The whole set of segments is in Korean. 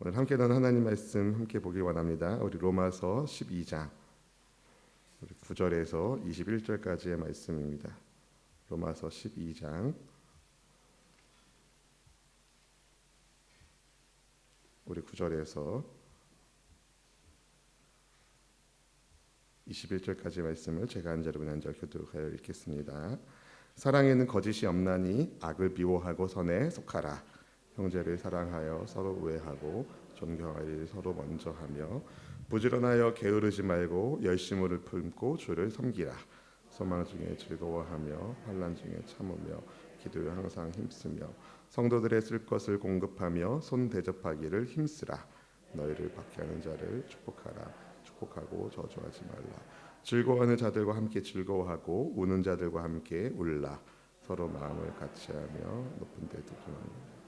오늘 함께 나눈 하나님 말씀 함께 보길 원합니다. 우리 로마서 12장 9절에서 21절까지의 말씀입니다. 로마서 12장 우리 9절에서 21절까지의 말씀을 제가 한 절 여러분 한 절 교독하여 읽겠습니다. 사랑에는 거짓이 없나니 악을 미워하고 선에 속하라. 형제를 사랑하여 서로 우애하고 존경하리 서로 먼저 하며 부지런하여 게으르지 말고 열심을 품고 주를 섬기라. 소망 중에 즐거워하며 환난 중에 참으며 기도에 항상 힘쓰며 성도들의 쓸 것을 공급하며 손 대접하기를 힘쓰라. 너희를 박해하는 자를 축복하라. 축복하고 저주하지 말라. 즐거워하는 자들과 함께 즐거워하고 우는 자들과 함께 울라. 서로 마음을 같이하며 높은 데 두기만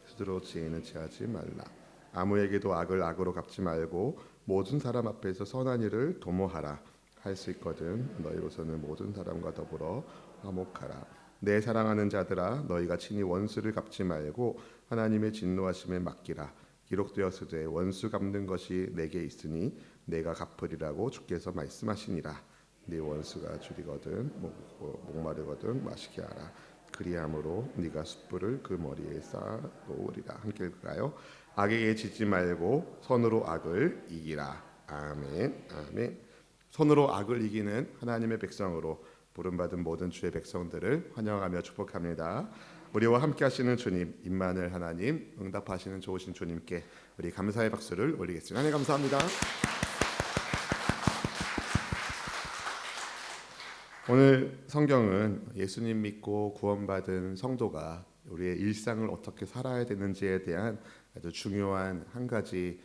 스스로 지혜는 취하지 말라. 아무에게도 악을 악으로 갚지 말고 모든 사람 앞에서 선한 일을 도모하라. 할 수 있거든 너희로서는 모든 사람과 더불어 화목하라. 내 사랑하는 자들아 너희가 친히 원수를 갚지 말고 하나님의 진노하심에 맡기라. 기록되었으되 원수 갚는 것이 내게 있으니 내가 갚으리라고 주께서 말씀하시니라. 네 원수가 줄이거든 목마르거든 마시게 하라. 그리함으로 네가 숯불을 그 머리에 쌓아 놓으리라. 함께 읽을까요? 악에게 지지 말고 선으로 악을 이기라. 아멘. 아멘. 선으로 악을 이기는 하나님의 백성으로 부름받은 모든 주의 백성들을 환영하며 축복합니다. 우리와 함께 하시는 주님, 임마누엘 하나님, 응답하시는 좋으신 주님께 우리 감사의 박수를 올리겠습니다. 하나님 감사합니다. 오늘 성경은 예수님 믿고 구원받은 성도가 우리의 일상을 어떻게 살아야 되는지에 대한 아주 중요한 한 가지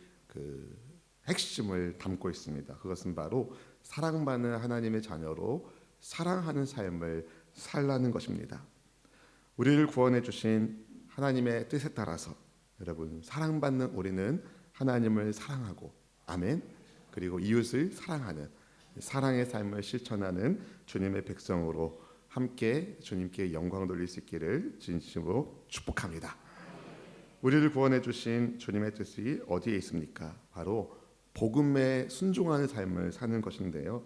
핵심을 담고 있습니다. 그것은 바로 사랑받는 하나님의 자녀로 사랑하는 삶을 살라는 것입니다. 우리를 구원해 주신 하나님의 뜻에 따라서 여러분 사랑받는 우리는 하나님을 사랑하고 아멘. 그리고 이웃을 사랑하는 사랑의 삶을 실천하는 주님의 백성으로 함께 주님께 영광 돌릴 수 있기를 진심으로 축복합니다. 우리를 구원해 주신 주님의 뜻이 어디에 있습니까? 바로 복음에 순종하는 삶을 사는 것인데요.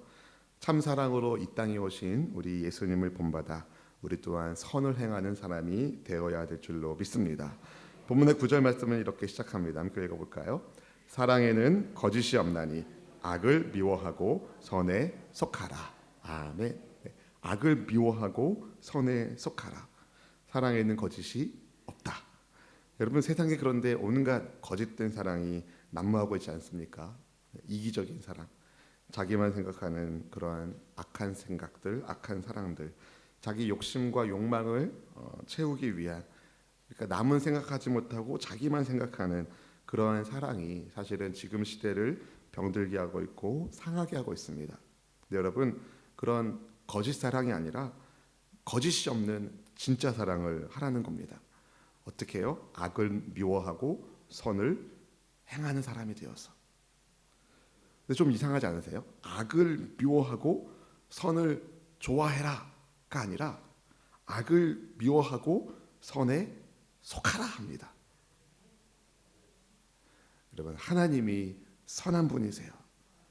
참 사랑으로 이 땅에 오신 우리 예수님을 본받아 우리 또한 선을 행하는 사람이 되어야 될 줄로 믿습니다. 본문의 9절 말씀은 이렇게 시작합니다. 함께 읽어볼까요? 사랑에는 거짓이 없나니 악을 미워하고 선에 속하라. 아멘. 악을 미워하고 선에 속하라. 사랑에는 거짓이 없다. 여러분 세상에 그런데 온갖 거짓된 사랑이 난무하고 있지 않습니까? 이기적인 사랑, 자기만 생각하는 그러한 악한 생각들, 악한 사랑들, 자기 욕심과 욕망을 채우기 위한, 그러니까 남은 생각하지 못하고 자기만 생각하는 그러한 사랑이 사실은 지금 시대를 병들게 하고 있고 상하게 하고 있습니다. 근데 여러분 그런 거짓 사랑이 아니라 거짓이 없는 진짜 사랑을 하라는 겁니다. 어떻게 해요? 악을 미워하고 선을 행하는 사람이 되어서. 근데 좀 이상하지 않으세요? 악을 미워하고 선을 좋아해라가 아니라 악을 미워하고 선에 속하라 합니다. 여러분 하나님이 선한 분이세요.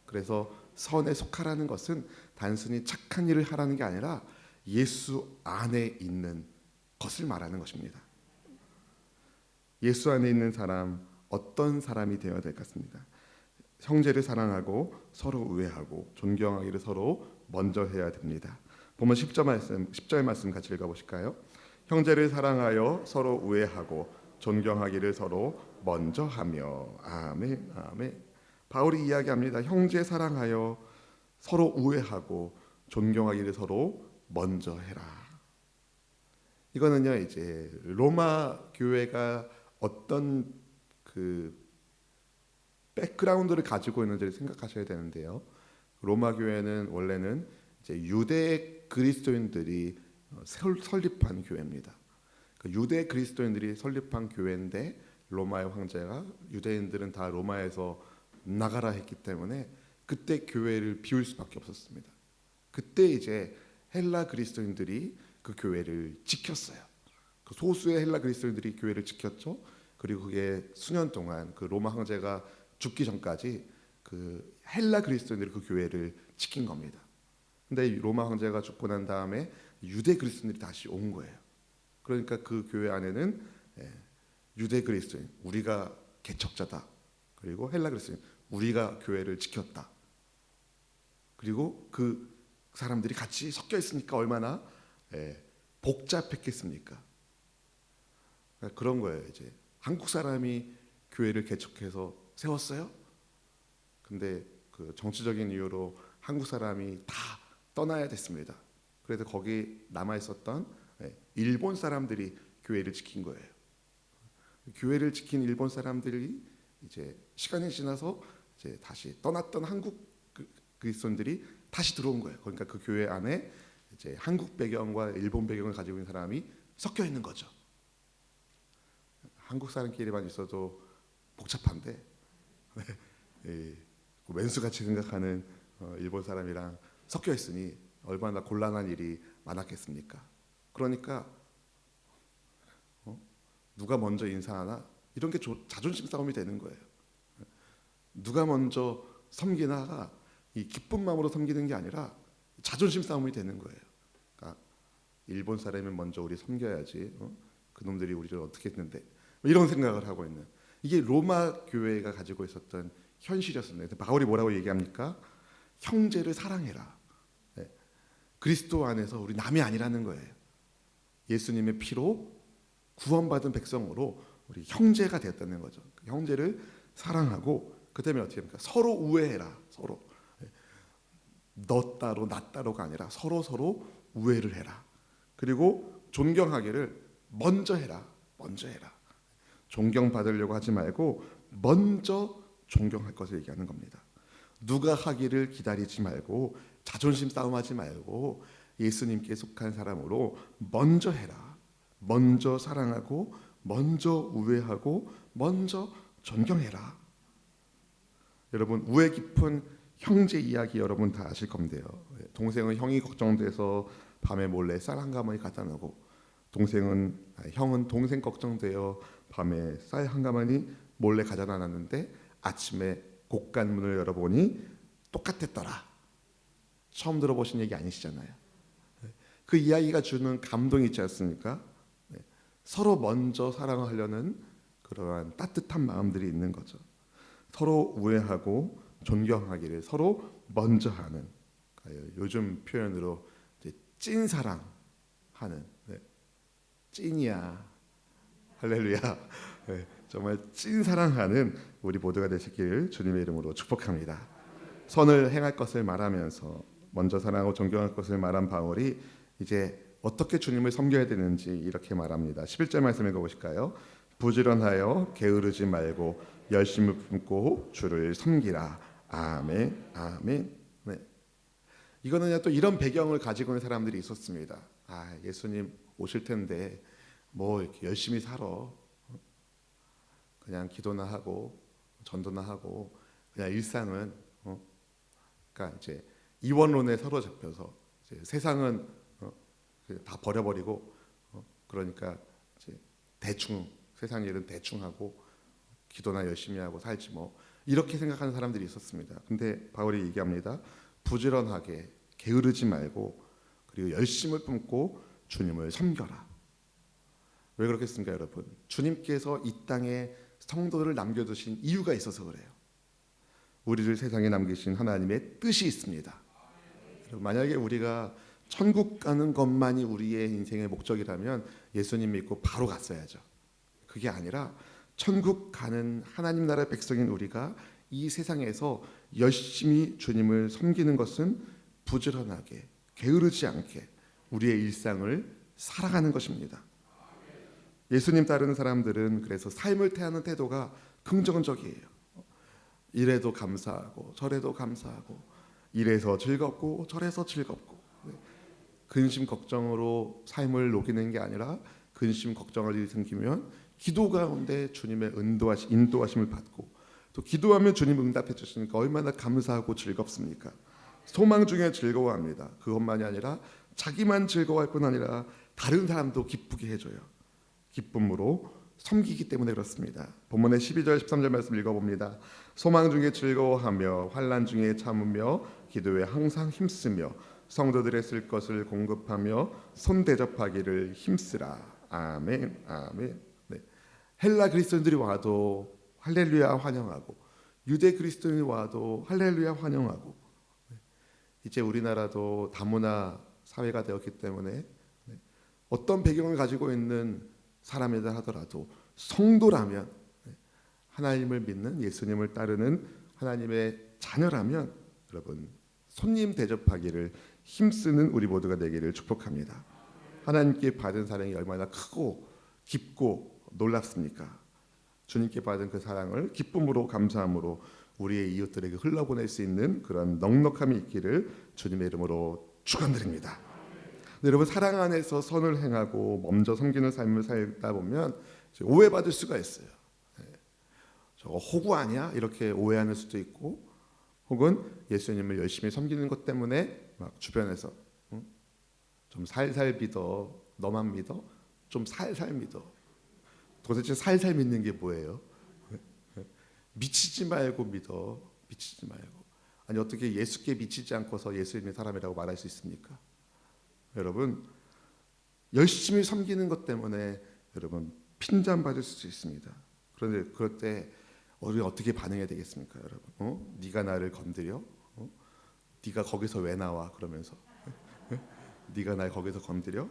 그래서 선에 속하라는 것은 단순히 착한 일을 하라는 게 아니라 예수 안에 있는 것을 말하는 것입니다. 예수 안에 있는 사람, 어떤 사람이 되어야 될 것 같습니다. 형제를 사랑하고 서로 우애하고 존경하기를 서로 먼저 해야 됩니다. 보면 10절 말씀 같이 읽어보실까요? 형제를 사랑하여 서로 우애하고 존경하기를 서로 먼저 하며. 아멘. 아멘. 바울이 이야기합니다. 형제 사랑하여 서로 우애하고 존경하기를 서로 먼저 해라. 이거는요 이제 로마 교회가 어떤 백그라운드를 가지고 있는지를 생각하셔야 되는데요. 로마 교회는 원래는 이제 유대 그리스도인들이 설립한 교회입니다. 유대 그리스도인들이 설립한 교회인데 로마의 황제가 유대인들은 다 로마에서 나가라 했기 때문에 그때 교회를 비울 수밖에 없었습니다. 그때 이제 헬라 그리스도인들이 그 교회를 지켰어요. 그 소수의 헬라 그리스도인들이 교회를 지켰죠. 그리고 그게 수년 동안 그 로마 황제가 죽기 전까지 그 헬라 그리스도인들이 그 교회를 지킨 겁니다. 근데 로마 황제가 죽고 난 다음에 유대 그리스도인들이 다시 온 거예요. 그러니까 그 교회 안에는 유대 그리스도인, 우리가 개척자다. 그리고 헬라 그리스도인, 우리가 교회를 지켰다. 그리고 그 사람들이 같이 섞여 있으니까 얼마나 복잡했겠습니까? 그러니까 그런 거예요. 이제 한국 사람이 교회를 개척해서 세웠어요. 근데 그 정치적인 이유로 한국 사람이 다 떠나야 됐습니다. 그래서 거기 남아 있었던 일본 사람들이 교회를 지킨 거예요. 교회를 지킨 일본 사람들이 이제 시간이 지나서 이제 다시 떠났던 한국 그리스도인들이 다시 들어온 거예요. 그러니까 그 교회 안에 이제 한국 배경과 일본 배경을 가지고 있는 사람이 섞여 있는 거죠. 한국 사람끼리만 있어도 복잡한데 왼수같이 생각하는 일본 사람이랑 섞여 있으니 얼마나 곤란한 일이 많았겠습니까? 그러니까 누가 먼저 인사하나 이런 게 자존심 싸움이 되는 거예요. 누가 먼저 섬기나가 이 기쁜 마음으로 섬기는 게 아니라 자존심 싸움이 되는 거예요. 그러니까 일본 사람이 먼저 우리 섬겨야지. 그놈들이 우리를 어떻게 했는데 이런 생각을 하고 있는, 이게 로마 교회가 가지고 있었던 현실이었습니다. 바울이 뭐라고 얘기합니까? 형제를 사랑해라. 그리스도 안에서 우리 남이 아니라는 거예요. 예수님의 피로 구원받은 백성으로 우리 형제가 되었다는 거죠. 형제를 사랑하고 그다음에 어떻게 합니까? 서로 우애해라. 서로 너 따로 나 따로가 아니라 서로 우애를 해라. 그리고 존경하기를 먼저 해라. 먼저 해라. 존경받으려고 하지 말고 먼저 존경할 것을 얘기하는 겁니다. 누가 하기를 기다리지 말고 자존심 싸움하지 말고 예수님께 속한 사람으로 먼저 해라. 먼저 사랑하고 먼저 우애하고 먼저 존경해라. 여러분, 우애 깊은 형제 이야기 여러분 다 아실 건데요. 동생은 형이 걱정돼서 밤에 몰래 쌀 한 가마니 갖다 놓고, 형은 동생 걱정되어 밤에 쌀 한 가마니 몰래 가져다 놨는데 아침에 곡간문을 열어보니 똑같았더라. 처음 들어보신 얘기 아니시잖아요. 그 이야기가 주는 감동이 있지 않습니까? 서로 먼저 사랑하려는 그러한 따뜻한 마음들이 있는 거죠. 서로 우애하고 존경하기를 서로 먼저 하는, 요즘 표현으로 찐 사랑하는, 찐이야, 할렐루야, 정말 찐 사랑하는 우리 모두가 되시기를 주님의 이름으로 축복합니다. 선을 행할 것을 말하면서 먼저 사랑하고 존경할 것을 말한 바울이 이제 어떻게 주님을 섬겨야 되는지 이렇게 말합니다. 11절 말씀 읽어보실까요? 부지런하여 게으르지 말고 열심을 품고 주를 섬기라. 아멘, 아멘. 네. 이거는 또 이런 배경을 가지고 있는 사람들이 있었습니다. 예수님 오실 텐데 뭐 이렇게 열심히 살아. 그냥 기도나 하고 전도나 하고 그냥 일상은 그러니까 이제 이원론에 사로잡혀서 이제 세상은 다 버려버리고 그러니까 이제 대충 세상 일은 대충 하고 기도나 열심히 하고 살지 뭐, 이렇게 생각하는 사람들이 있었습니다. 근데 바울이 얘기합니다. 부지런하게 게으르지 말고 그리고 열심을 품고 주님을 섬겨라. 왜 그렇겠습니까, 여러분? 주님께서 이 땅에 성도를 남겨두신 이유가 있어서 그래요. 우리를 세상에 남기신 하나님의 뜻이 있습니다. 만약에 우리가 천국 가는 것만이 우리의 인생의 목적이라면 예수님 믿고 바로 갔어야죠. 그게 아니라 천국 가는 하나님 나라의 백성인 우리가 이 세상에서 열심히 주님을 섬기는 것은 부지런하게 게으르지 않게 우리의 일상을 살아가는 것입니다. 예수님 따르는 사람들은 그래서 삶을 대하는 태도가 긍정적이에요. 이래도 감사하고 저래도 감사하고 이래서 즐겁고 저래서 즐겁고, 근심 걱정으로 삶을 녹이는 게 아니라 근심 걱정할 일이 생기면 기도 가운데 주님의 인도하심을 받고, 또 기도하면 주님 응답해 주시니까 얼마나 감사하고 즐겁습니까? 소망 중에 즐거워합니다. 그것만이 아니라 자기만 즐거워할 뿐 아니라 다른 사람도 기쁘게 해줘요. 기쁨으로 섬기기 때문에 그렇습니다. 본문의 12절 13절 말씀 읽어봅니다. 소망 중에 즐거워하며 환난 중에 참으며 기도에 항상 힘쓰며 성도들의 쓸 것을 공급하며 손 대접하기를 힘쓰라. 아멘. 아멘. 네. 헬라 그리스도인들이 와도 할렐루야 환영하고, 유대 그리스도인이 와도 할렐루야 환영하고, 이제 우리나라도 다문화 사회가 되었기 때문에 어떤 배경을 가지고 있는 사람이다 하더라도 성도라면, 하나님을 믿는 예수님을 따르는 하나님의 자녀라면 여러분 손님 대접하기를 힘쓰는 우리 모두가 되기를 축복합니다. 하나님께 받은 사랑이 얼마나 크고 깊고 놀랍습니까? 주님께 받은 그 사랑을 기쁨으로 감사함으로 우리의 이웃들에게 흘러보낼 수 있는 그런 넉넉함이 있기를 주님의 이름으로 축원드립니다. 여러분 사랑 안에서 선을 행하고 먼저 섬기는 삶을 살다 보면 오해받을 수가 있어요. 저거 호구 아니야? 이렇게 오해하는 수도 있고, 혹은 예수님을 열심히 섬기는 것 때문에 막 주변에서 좀 살살 믿어, 너만 믿어, 좀 살살 믿어. 도대체 살살 믿는 게 뭐예요? 미치지 말고 믿어, 미치지 말고. 아니 어떻게 예수께 미치지 않고서 예수님의 사람이라고 말할 수 있습니까? 여러분 열심히 섬기는 것 때문에 여러분 핀잔 받을 수 있습니다. 그런데 그럴 때 우리 어떻게 반응해야 되겠습니까, 여러분? 네가 나를 건드려? 네가 거기서 왜 나와? 그러면서 네가 날 거기서 건드려?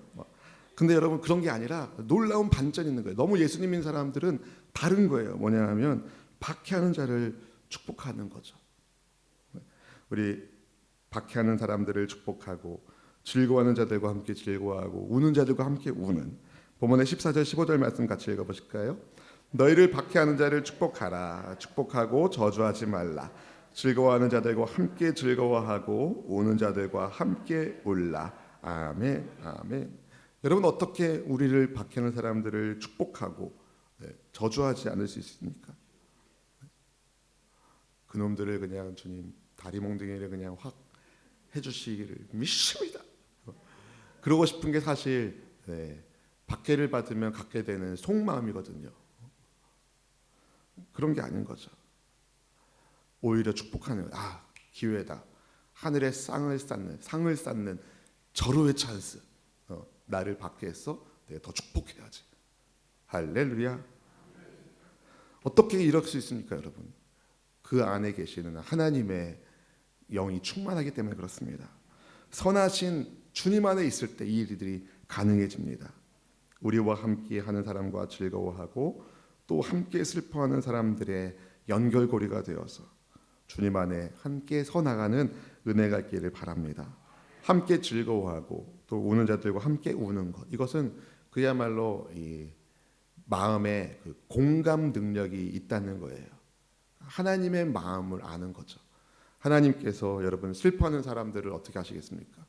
근데 여러분 그런 게 아니라 놀라운 반전이 있는 거예요. 너무 예수님 믿는 사람들은 다른 거예요. 뭐냐 하면 박해하는 자를 축복하는 거죠. 우리 박해하는 사람들을 축복하고 즐거워하는 자들과 함께 즐거워하고 우는 자들과 함께 우는, 본문의 14절 15절 말씀 같이 읽어보실까요? 너희를 박해하는 자를 축복하라. 축복하고 저주하지 말라. 즐거워하는 자들과 함께 즐거워하고 우는 자들과 함께 울라. 아멘. 아멘. 여러분 어떻게 우리를 박해하는 사람들을 축복하고 저주하지 않을 수 있습니까? 그놈들을 그냥 주님 다리 몽둥이를 그냥 확 해주시기를 믿습니다. 그러고 싶은 게 사실 박해를 받으면 갖게 되는 속마음이거든요. 그런 게 아닌 거죠. 오히려 축복하는, 기회다. 하늘에 상을 쌓는 절호의 찬스. 나를 박해했어? 내가 더 축복해야지. 할렐루야. 어떻게 이럴 수 있습니까, 여러분? 그 안에 계시는 하나님의 영이 충만하기 때문에 그렇습니다. 선하신 주님 안에 있을 때 이 일들이 가능해집니다. 우리와 함께 하는 사람과 즐거워하고 또 함께 슬퍼하는 사람들의 연결고리가 되어서 주님 안에 함께 서나가는 은혜가 있기를 바랍니다. 함께 즐거워하고 또 우는 자들과 함께 우는 것, 이것은 그야말로 이 마음에 그 공감 능력이 있다는 거예요. 하나님의 마음을 아는 거죠. 하나님께서 여러분 슬퍼하는 사람들을 어떻게 하시겠습니까?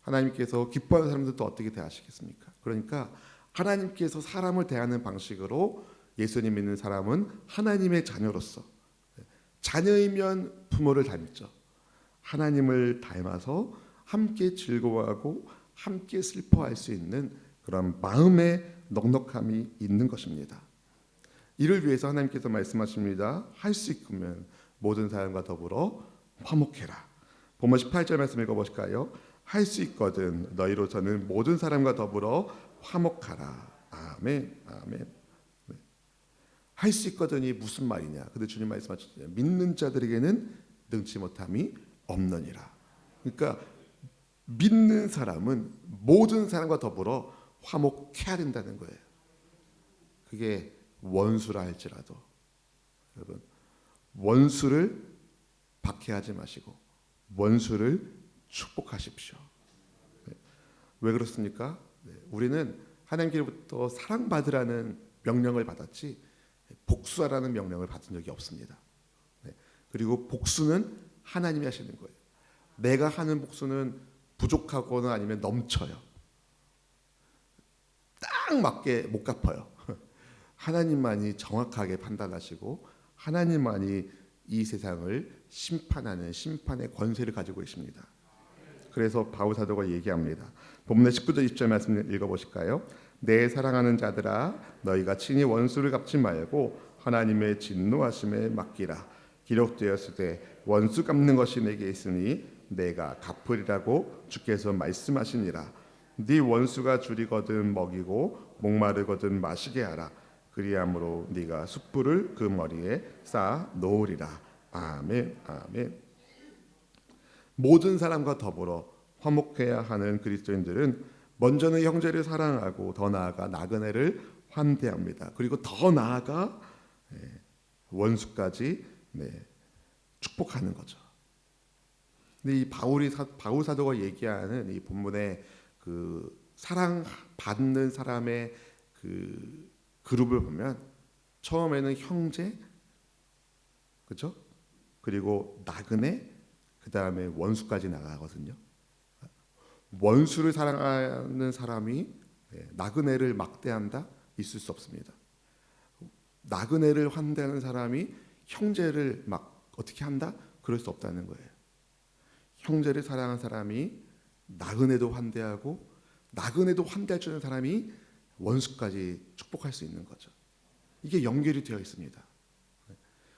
하나님께서 기뻐하는 사람들도 어떻게 대하시겠습니까? 그러니까 하나님께서 사람을 대하는 방식으로 예수님 믿는 사람은 하나님의 자녀로서, 자녀이면 부모를 닮죠. 하나님을 닮아서 함께 즐거워하고 함께 슬퍼할 수 있는 그런 마음의 넉넉함이 있는 것입니다. 이를 위해서 하나님께서 말씀하십니다. 할 수 있으면 모든 사람과 더불어 화목해라. 본문 18절 말씀 읽어보실까요? 할 수 있거든 너희로서는 모든 사람과 더불어 화목하라. 아멘. 아멘. 네. 할 수 있거든이 무슨 말이냐? 근데 주님 말씀하셨잖아요. 믿는 자들에게는 능치 못함이 없느니라. 그러니까 믿는 사람은 모든 사람과 더불어 화목해야 된다는 거예요. 그게 원수라 할지라도 여러분 원수를 박해하지 마시고 원수를 축복하십시오. 왜 그렇습니까? 우리는 하나님께로부터 사랑받으라는 명령을 받았지 복수하라는 명령을 받은 적이 없습니다. 그리고 복수는 하나님이 하시는 거예요. 내가 하는 복수는 부족하거나 아니면 넘쳐요. 딱 맞게 못 갚아요. 하나님만이 정확하게 판단하시고 하나님만이 이 세상을 심판하는 심판의 권세를 가지고 계십니다. 그래서 바울 사도가 얘기합니다. 본문의 19절 20절 말씀 읽어보실까요? 내 사랑하는 자들아 너희가 친히 원수를 갚지 말고 하나님의 진노하심에 맡기라. 기록되었을 때 원수 갚는 것이 내게 있으니 내가 갚으리라고 주께서 말씀하시니라. 네 원수가 줄이거든 먹이고 목마르거든 마시게 하라. 그리함으로 네가 숯불을 그 머리에 쌓아 놓으리라. 아멘. 아멘. 모든 사람과 더불어 화목해야 하는 그리스도인들은 먼저는 형제를 사랑하고 더 나아가 나그네를 환대합니다. 그리고 더 나아가 원수까지 축복하는 거죠. 근데 이 바울 사도가 얘기하는 이 본문의 그 사랑 받는 사람의 그 그룹을 보면 처음에는 형제, 그렇죠? 그리고 나그네, 그 다음에 원수까지 나가거든요. 원수를 사랑하는 사람이 나그네를 막대한다? 있을 수 없습니다. 나그네를 환대하는 사람이 형제를 막 어떻게 한다? 그럴 수 없다는 거예요. 형제를 사랑하는 사람이 나그네도 환대하고 나그네도 환대해 주는 사람이 원수까지 축복할 수 있는 거죠. 이게 연결이 되어 있습니다.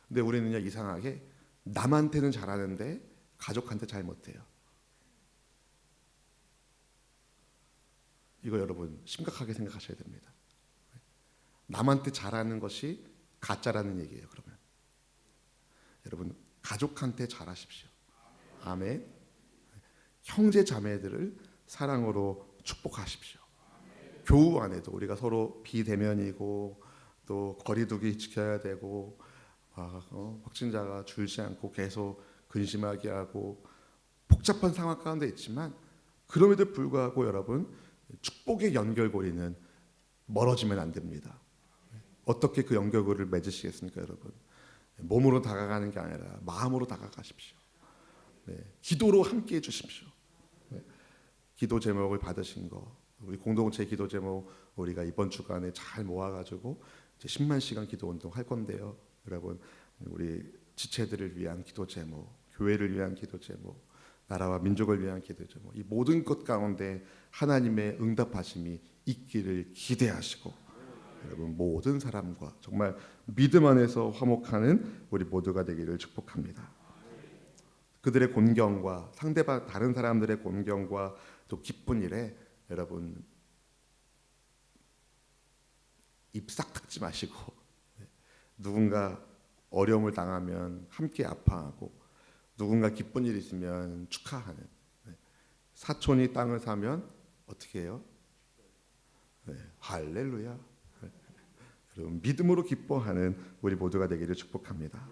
근데 우리는요 이상하게 남한테는 잘하는데 가족한테 잘 못해요. 이거 여러분 심각하게 생각하셔야 됩니다. 남한테 잘하는 것이 가짜라는 얘기예요. 그러면 여러분 가족한테 잘하십시오. 아멘. 형제 자매들을 사랑으로 축복하십시오. 교우 안에도 우리가 서로 비대면이고 또 거리두기 지켜야 되고 확진자가 줄지 않고 계속 근심하게 하고 복잡한 상황 가운데 있지만 그럼에도 불구하고 여러분 축복의 연결고리는 멀어지면 안 됩니다. 어떻게 그 연결고리를 맺으시겠습니까, 여러분? 몸으로 다가가는 게 아니라 마음으로 다가가십시오. 기도로 함께 해주십시오. 기도 제목을 받으신 거 우리 공동체 기도 제목 우리가 이번 주간에 잘 모아가지고 이제 10만 시간 기도 운동 할 건데요, 여러분 우리 지체들을 위한 기도 제목, 교회를 위한 기도 제목, 나라와 민족을 위한 기도 제목, 이 모든 것 가운데 하나님의 응답하심이 있기를 기대하시고 여러분 모든 사람과 정말 믿음 안에서 화목하는 우리 모두가 되기를 축복합니다. 그들의 곤경과 상대방 다른 사람들의 곤경과 또 기쁜 일에 여러분 입 싹 닫지 마시고 누군가 어려움을 당하면 함께 아파하고 누군가 기쁜 일이 있으면 축하하는, 사촌이 땅을 사면 어떻게 해요? 할렐루야. 여러분 믿음으로 기뻐하는 우리 모두가 되기를 축복합니다.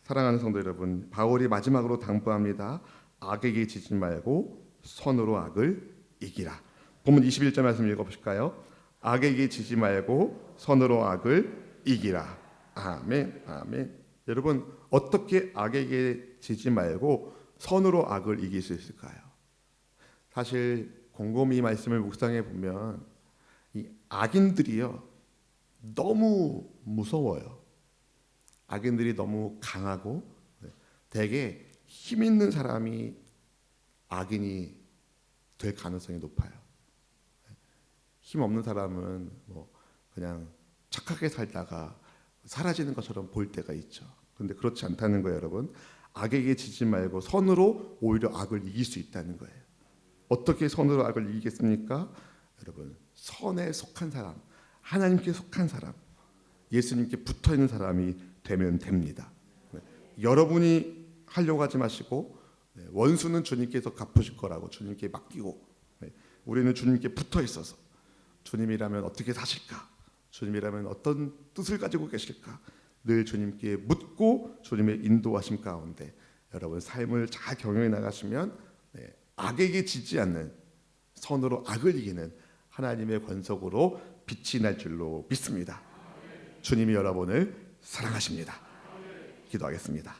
사랑하는 성도 여러분, 바울이 마지막으로 당부합니다. 악에게 지지 말고 선으로 악을 이기라. 본문 21절 말씀 읽어보실까요? 악에게 지지 말고 선으로 악을 이기라. 아멘. 아멘. 여러분 어떻게 악에게 지지 말고 선으로 악을 이길 수 있을까요? 사실 곰곰이 말씀을 묵상해 보면 이 악인들이요 너무 무서워요. 악인들이 너무 강하고 되게 힘 있는 사람이 악인이 될 가능성이 높아요. 힘 없는 사람은 뭐 그냥 착하게 살다가 사라지는 것처럼 보일 때가 있죠. 그런데 그렇지 않다는 거예요, 여러분. 악에게 지지 말고 선으로 오히려 악을 이길 수 있다는 거예요. 어떻게 선으로 악을 이기겠습니까? 여러분, 선에 속한 사람, 하나님께 속한 사람, 예수님께 붙어 있는 사람이 되면 됩니다. 여러분이 하려고 하지 마시고 원수는 주님께서 갚으실 거라고 주님께 맡기고 우리는 주님께 붙어 있어서 주님이라면 어떻게 사실까? 주님이라면 어떤 뜻을 가지고 계실까? 늘 주님께 묻고 주님의 인도하심 가운데 여러분 삶을 잘 경영해 나가시면 악에게 지지 않는 선으로 악을 이기는 하나님의 권속으로 빛이 날 줄로 믿습니다. 주님이 여러분을 사랑하십니다. 기도하겠습니다.